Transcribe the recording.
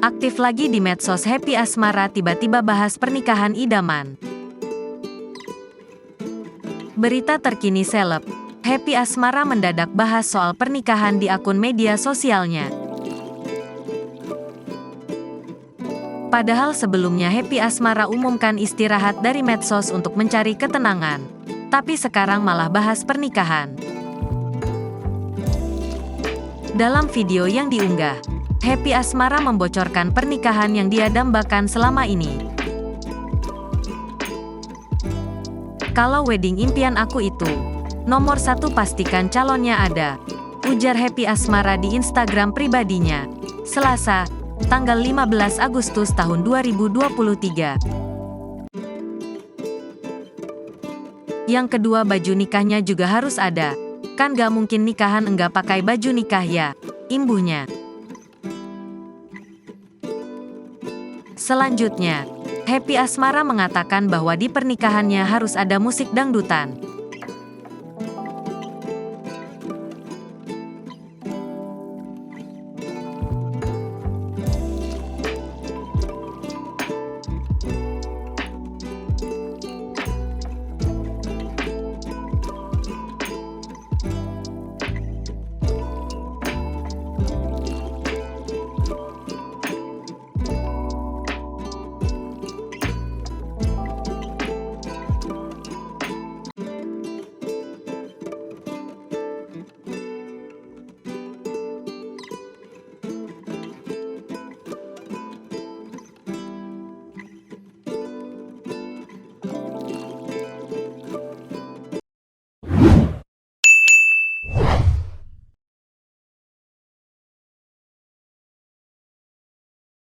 Aktif lagi di medsos, Happy Asmara tiba-tiba bahas pernikahan idaman. Berita terkini seleb, Happy Asmara mendadak bahas soal pernikahan di akun media sosialnya. Padahal sebelumnya Happy Asmara umumkan istirahat dari medsos untuk mencari ketenangan. Tapi sekarang malah bahas pernikahan. Dalam video yang diunggah, Happy Asmara membocorkan pernikahan yang dia dambakan selama ini. Kalau wedding impian aku itu, nomor 1 pastikan calonnya ada, ujar Happy Asmara di Instagram pribadinya, Selasa, tanggal 15 Agustus tahun 2023. Yang kedua, baju nikahnya juga harus ada. Kan gak mungkin nikahan enggak pakai baju nikah ya, imbuhnya. Selanjutnya, Happy Asmara mengatakan bahwa di pernikahannya harus ada musik dangdutan.